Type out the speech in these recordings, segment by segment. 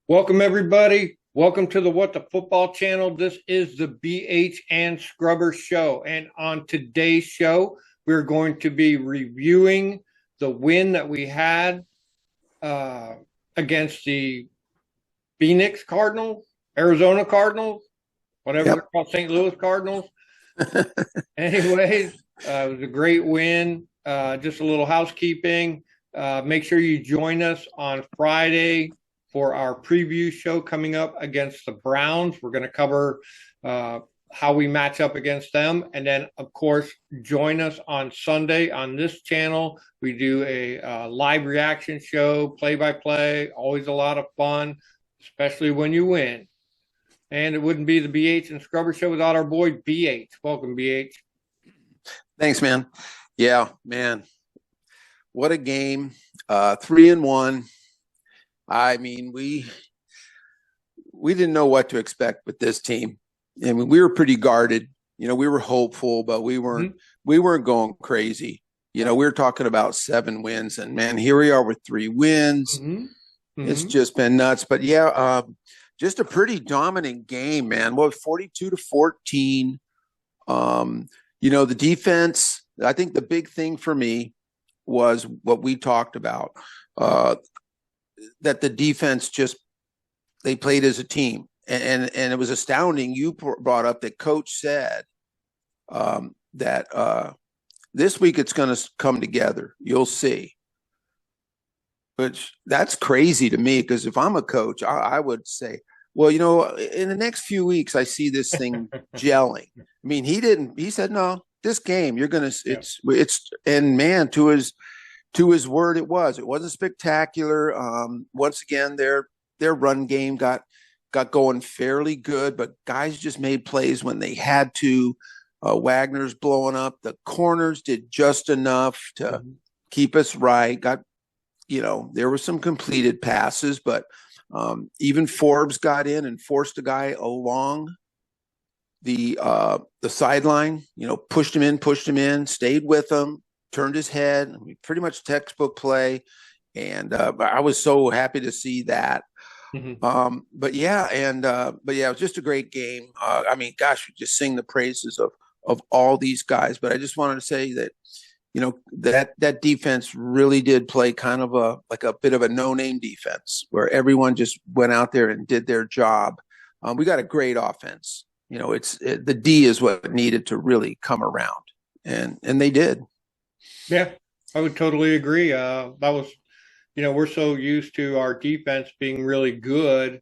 Welcome, everybody. Welcome to the What the Football channel. This is the BH and Scrubber Show. And on today's show, we're going to be reviewing the win that we had uh, against the Phoenix Cardinals, Arizona Cardinals, whatever they're Yep. called, St. Louis Cardinals. Anyways, it was a great win. Just a little housekeeping. Make sure you join us on Friday for our preview show coming up against the Browns. We're going to cover how we match up against them. And then, of course, join us on Sunday on this channel. We do a live reaction show, play by play, always a lot of fun, especially when you win. And it wouldn't be the BH and Scrubber Show without our boy BH. Welcome, BH. Thanks, man. Yeah, man. What a game. 3-1. I mean, we didn't know what to expect with this team. I mean, we were pretty guarded. We were hopeful, but we weren't going crazy. We were talking about 7 wins, and man, here we are with 3 wins. It's just been nuts. But yeah, just a pretty dominant game, man. 42-14. The defense, I think the big thing for me was what we talked about, that the defense they played as a team. And it was astounding. You brought up that coach said that this week it's going to come together. You'll see. Which that's crazy to me, because if I'm a coach, I would say, well, in the next few weeks, I see this thing gelling. I mean, he said, no, this game, you're going to, and man, to his word, it wasn't spectacular. Once again, their run game got going fairly good, but guys just made plays when they had to. Wagner's blowing up. The corners did just enough to keep us right. There were some completed passes, but even Forbes got in and forced a guy along the sideline, pushed him in, stayed with him, turned his head. Pretty much textbook play. And I was so happy to see that. But yeah, it was just a great game. I mean, gosh, we just sing the praises of all these guys. But I just wanted to say that that defense really did play kind of a bit of a no-name defense, where everyone just went out there and did their job. We got a great offense. The D is what needed to really come around, and they did. Yeah, I would totally agree. That was, we're so used to our defense being really good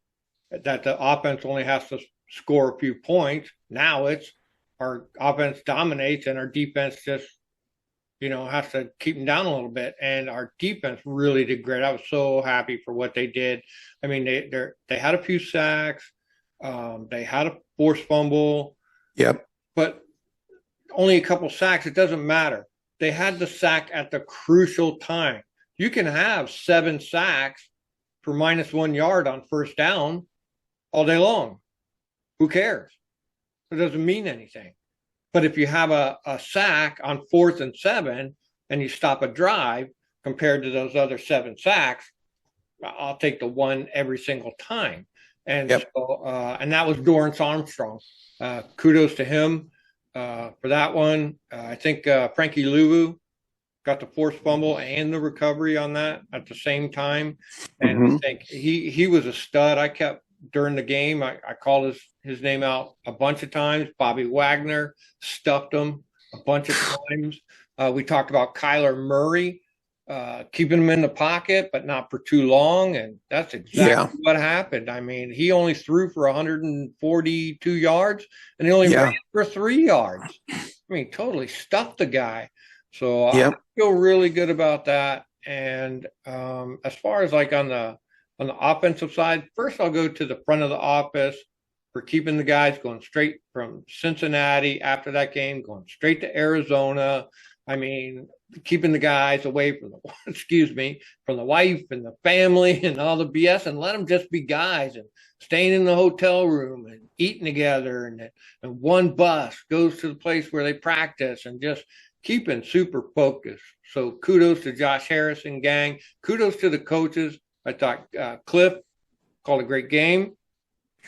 that the offense only has to score a few points. Now it's our offense dominates and our defense just has to keep them down a little bit. And our defense really did great. I was so happy for what they did. I mean, they had a few sacks, they had a forced fumble. Yep. But only a couple sacks. It doesn't matter. They had the sack at the crucial time. You can have 7 sacks for -1 yard on first down all day long. Who cares? It doesn't mean anything. But if you have a sack on 4th and 7 and you stop a drive compared to those other 7 sacks, I'll take the one every single time. And and that was Dorrance Armstrong. Kudos to him for that one. I think Frankie Louvu got the forced fumble and the recovery on that at the same time. And I think he was a stud. I kept during the game, I called his name out a bunch of times. Bobby Wagner stuffed him a bunch of times. We talked about Kyler Murray keeping him in the pocket, but not for too long. And that's exactly what happened. I mean, he only threw for 142 yards and he only ran for 3 yards. I mean, totally stuffed the guy. So I feel really good about that. And as far as like on the offensive side, first I'll go to the front of the office for keeping the guys going straight from Cincinnati after that game, going straight to Arizona. I mean, keeping the guys away from from the wife and the family and all the BS, and let them just be guys and staying in the hotel room and eating together. And one bus goes to the place where they practice and just keeping super focused. So kudos to Josh Harrison gang. Kudos to the coaches. I thought Cliff called a great game.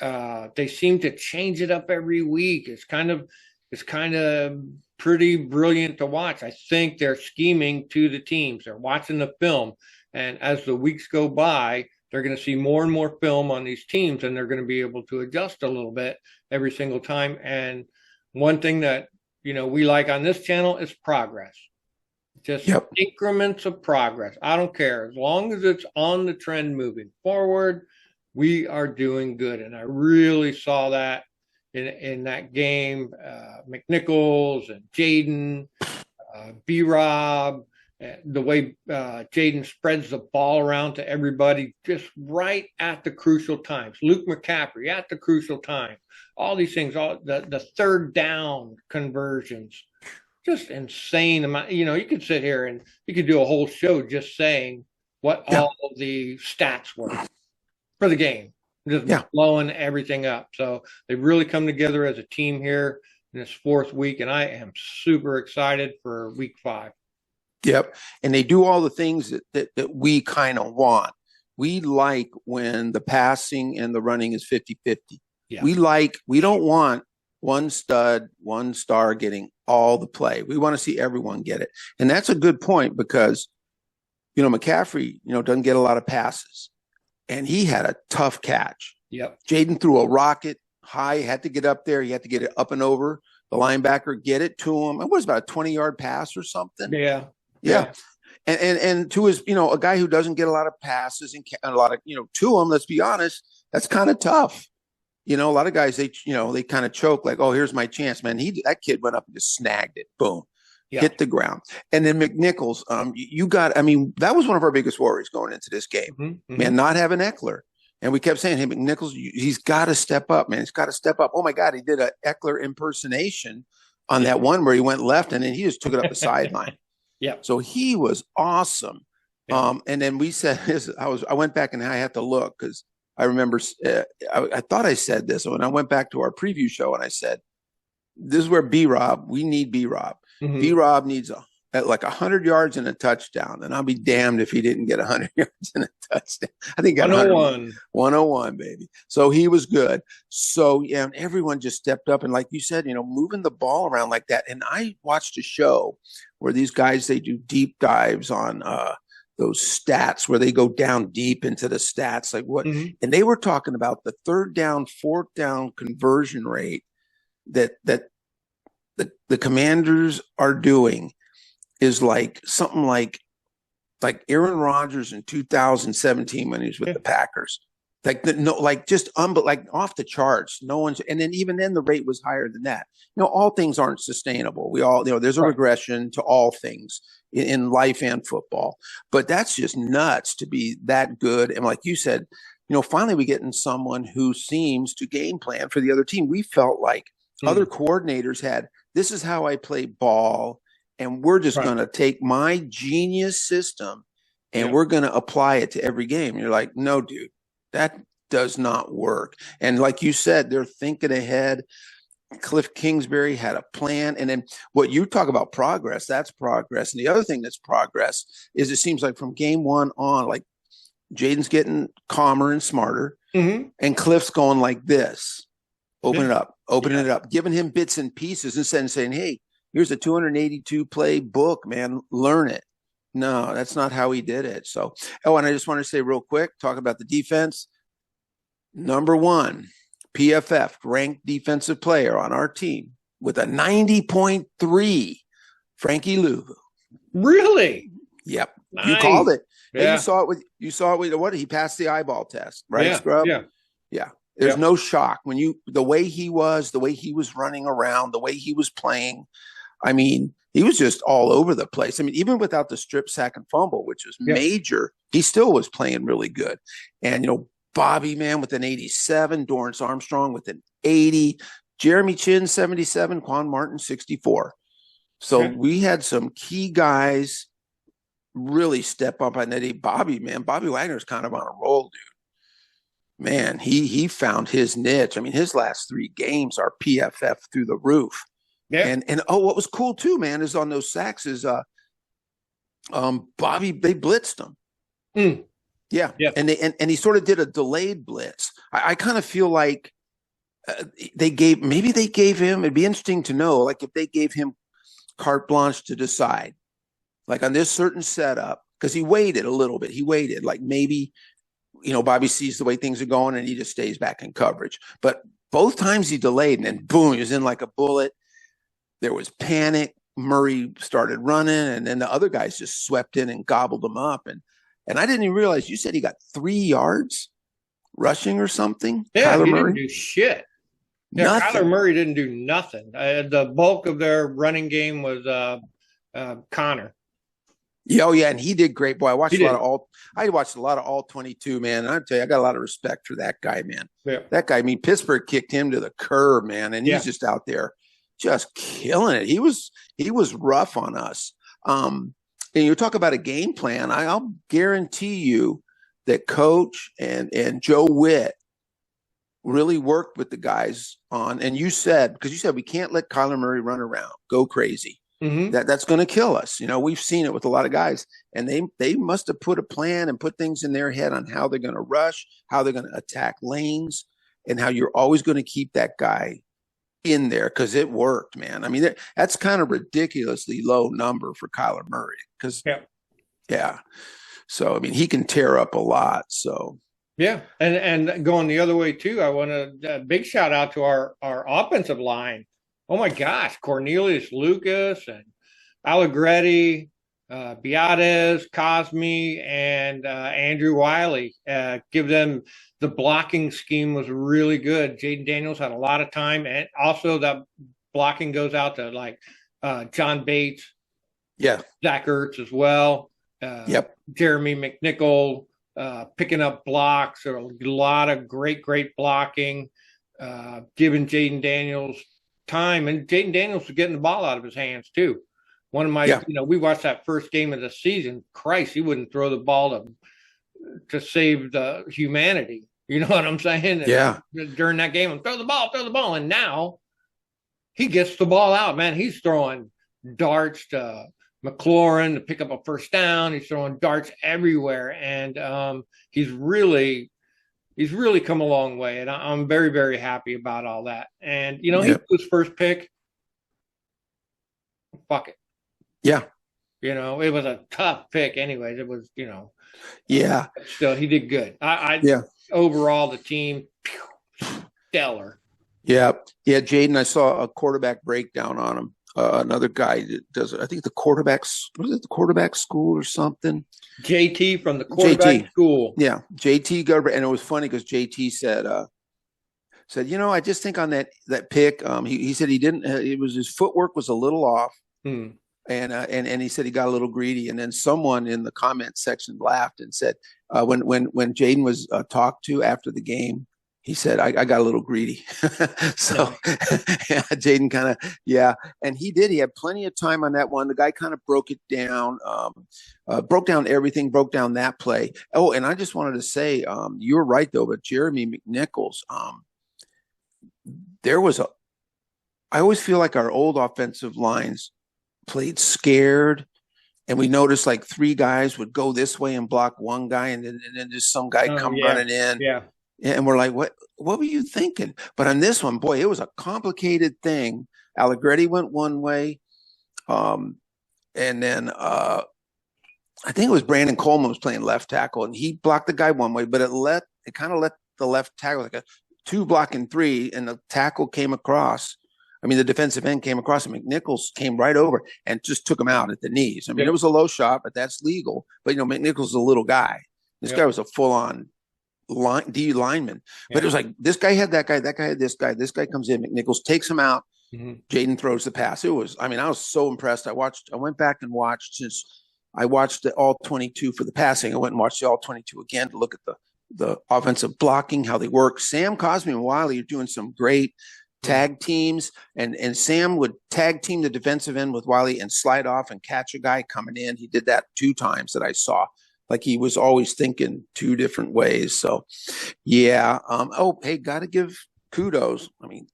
They seem to change it up every week. It's kind of pretty brilliant to watch. I think they're scheming to the teams. They're watching the film, and as the weeks go by, they're going to see more and more film on these teams, and they're going to be able to adjust a little bit every single time. And one thing that we like on this channel is progress. Just increments of progress. I don't care. As long as it's on the trend moving forward, we are doing good. And I really saw that in that game. McNichols and Jaden, B-Rob, the way Jaden spreads the ball around to everybody just right at the crucial times. Luke McCaffrey at the crucial time. All these things, all the third down conversions. Just insane amount. You could sit here and you could do a whole show just saying what all of the stats were for the game, just blowing everything up. So they've really come together as a team here in this fourth week, and I am super excited for week 5. Yep. And they do all the things that we kind of want. We like when the passing and the running is 50-50. Yeah. We don't want one stud, one star getting all the play. We want to see everyone get it. And that's a good point because, McCaffrey, doesn't get a lot of passes. And he had a tough catch. Yep. Jaden threw a rocket high, had to get up there. He had to get it up and over the linebacker, get it to him. It was about a 20-yard pass or something. Yeah. And to his, a guy who doesn't get a lot of passes and a lot of, to him, let's be honest, that's kind of tough. A lot of guys, they kind of choke like, oh, here's my chance, man. That kid went up and just snagged it. Boom. Yeah. Hit the ground. And then McNichols, that was one of our biggest worries going into this game. Mm-hmm. Man, not having Eckler. And we kept saying, hey, McNichols, he's got to step up, man. He's got to step up. Oh, my God, he did an Eckler impersonation on that one where he went left, and then he just took it up the sideline. Yeah. So he was awesome. Yeah. And then we said, I went back and I had to look because I remember I thought I said this when I went back to our preview show, and I said, this is where B-Rob, we need B-Rob. Mm-hmm. B-Rob needs like 100 yards and a touchdown, and I'll be damned if he didn't get 100 yards and a touchdown. I think 101, baby. So he was good. So, yeah, and everyone just stepped up. And like you said, moving the ball around like that. And I watched a show where these guys, they do deep dives on those stats where they go down deep into the stats, like what, and they were talking about the third down, fourth down conversion rate that the Commanders are doing is like something like Aaron Rodgers in 2017 when he was with the Packers, like off the charts. No one's, and then even then the rate was higher than that. All things aren't sustainable. We all, there's a regression to all things in life and football, but that's just nuts to be that good. And like you said, finally we get in someone who seems to game plan for the other team. We felt like other coordinators had, this is how I play ball, and we're just going to take my genius system and we're going to apply it to every game. And you're like, no, dude, that does not work. And like you said, they're thinking ahead. Cliff Kingsbury had a plan. And then what you talk about progress, that's progress. And the other thing that's progress is it seems like from game one on, like Jaden's getting calmer and smarter, and Cliff's going like this, open it up, giving him bits and pieces instead of saying, hey, here's a 282 play book, man, learn it. No, that's not how he did it. So, and I just want to say real quick, talk about the defense. Number 1, PFF ranked defensive player on our team with a 90.3, Frankie Louvu. Really? Yep. Nice. You called it. Yeah. And you saw it with what? He passed the eyeball test, right, Scrub? Yeah. There's no shock the way he was running around, the way he was playing. I mean, he was just all over the place. I mean, even without the strip sack and fumble, which was major, he still was playing really good. And, Bobby, man, with an 87, Dorrance Armstrong with an 80, Jeremy Chin, 77, Quan Martin, 64. So we had some key guys really step up on that. Bobby Wagner's kind of on a roll, dude. Man, he found his niche. I mean, his last 3 games are PFF through the roof. Yeah. And what was cool too, man, is on those sacks is Bobby, they blitzed him. Yeah, Yeah. and he sort of did a delayed blitz. I kind of feel like they gave him. It'd be interesting to know, like if they gave him carte blanche to decide, like on this certain setup, because he waited a little bit. He waited, like maybe Bobby sees the way things are going and he just stays back in coverage. But both times he delayed and then boom, he was in like a bullet. There was panic. Murray started running, and then the other guys just swept in and gobbled him up. And I didn't even realize you said he got 3 yards rushing or something. Yeah, Kyler he Murray, didn't do shit. Yeah, Kyler nothing. Murray didn't do nothing. The bulk of their running game was Connor. Yeah, oh yeah, and he did great. Boy, He did. I watched a lot of all 22, man. And I tell you, I got a lot of respect for that guy, man. Yeah. That guy, I mean, Pittsburgh kicked him to the curb, man, and he's just out there just killing it. He was rough on us. And you talk about a game plan. I'll guarantee you that Coach and Joe Witt really worked with the guys on. And you said we can't let Kyler Murray run around, go crazy. Mm-hmm. That's going to kill us. We've seen it with a lot of guys, and they must have put a plan and put things in their head on how they're going to rush, how they're going to attack lanes, and how you're always going to keep that guy in there, because it worked, man. I mean, that's kind of ridiculously low number for Kyler Murray, because yeah. So I mean, he can tear up a lot. So yeah, and going the other way too, I want a big shout out to our offensive line. Oh my gosh, Cornelius Lucas and Allegretti, Biades, Cosme, and Andrew Wiley. Give them the blocking scheme was really good. Jaden Daniels had a lot of time, and also that blocking goes out to like John Bates, yeah, Zach Ertz as well. Yep. Jeremy McNichol picking up blocks, or a lot of great blocking, giving Jaden Daniels time, and Jaden Daniels was getting the ball out of his hands too. One of my, we watched that first game of the season. Christ, he wouldn't throw the ball to save the humanity. You know what I'm saying? Yeah. And during that game, throw the ball, and now he gets the ball out. Man, he's throwing darts to McLaurin to pick up a first down. He's throwing darts everywhere, and he's really come a long way, and I'm very, very happy about all that. And he was first pick. Fuck it. Yeah. It was a tough pick, anyways. It was, Yeah. Still, he did good. Overall, the team, stellar. Yeah. Jaden, I saw a quarterback breakdown on him. Another guy that does, I think the quarterback school or something. JT from the quarterback school. Yeah, JT got, and it was funny because JT said, I just think on that pick, he said he didn't. It was his footwork was a little off, and he said he got a little greedy. And then someone in the comment section laughed and said, when Jaden was talked to after the game, he said, I got a little greedy. So Jaden kind of, and he did. He had plenty of time on that one. The guy kind of broke it down, broke down everything, broke down that play. Oh, and I just wanted to say, you were right, though, but Jeremy McNichols, I always feel like our old offensive lines played scared. And we noticed like 3 guys would go this way and block one guy, and then just some guy running in. Yeah. And we're like, what were you thinking? But on this one, boy, it was a complicated thing. Allegretti went one way. And then I think it was Brandon Coleman was playing left tackle, and he blocked the guy one way, but it kind of let the left tackle like a 2 blocking 3, and the tackle came across. I mean, the defensive end came across, and McNichols came right over and just took him out at the knees. I mean, it was a low shot, but that's legal. But, McNichols is a little guy. This guy was a full-on D lineman. But it was like this guy had that guy had this guy. This guy comes in, McNichols takes him out. Jaden throws the pass. I was so impressed. I went back and watched, since I watched the all 22 for the passing. I went and watched the all 22 again to look at the offensive blocking, how they work. Sam Cosme and Wiley are doing some great tag teams, and Sam would tag team the defensive end with Wiley and slide off and catch a guy coming in. He did that 2 times that I saw. Like he was always thinking 2 different ways. So, yeah. Got to give kudos. I mean,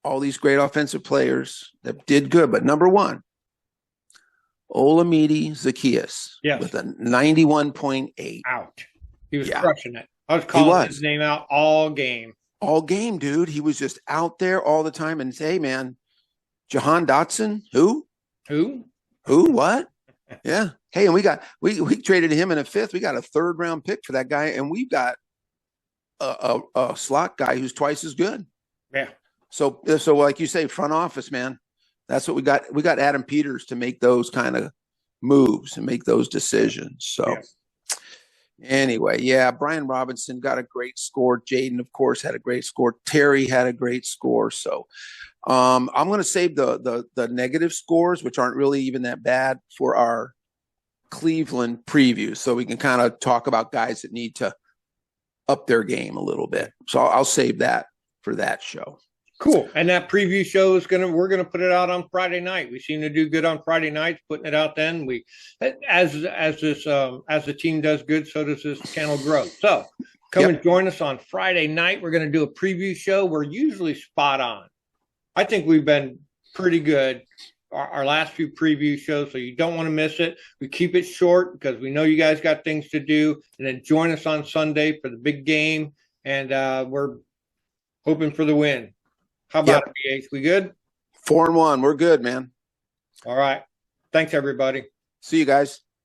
all these great offensive players that did good. But number 1, Olamide Zaccheaus with a 91.8. Out. He was Yeah, crushing it. I was he calling his was name out all game. all game, dude. He was just out there all the time. And say, hey, man, Jahan Dotson, who? Who? Who? What? Yeah. Hey, and we traded him in a fifth. We got a third round pick for that guy, and we've got a slot guy who's twice as good. Yeah. So like you say, front office, man. That's what we got. We got Adam Peters to make those kind of moves and make those decisions. So Yes. anyway, yeah, Brian Robinson got a great score. Jaden, of course, had a great score. Terry had a great score. So I'm going to save the negative scores, which aren't really even that bad, for our Cleveland preview, so we can kind of talk about guys that need to up their game a little bit. So I'll save that for that show. Cool. And that preview show is we're gonna put it out on Friday night. We seem to do good on Friday nights, putting it out then. We as the team does good, so does this channel grow. So come and join us on Friday night. We're gonna do a preview show. We're usually spot on. I think we've been pretty good our last few preview shows, so you don't want to miss it. We keep it short because we know you guys got things to do. And then join us on Sunday for the big game, and we're hoping for the win. How about it, BH? We good? 4-1. We're good, man. All right. Thanks, everybody. See you guys.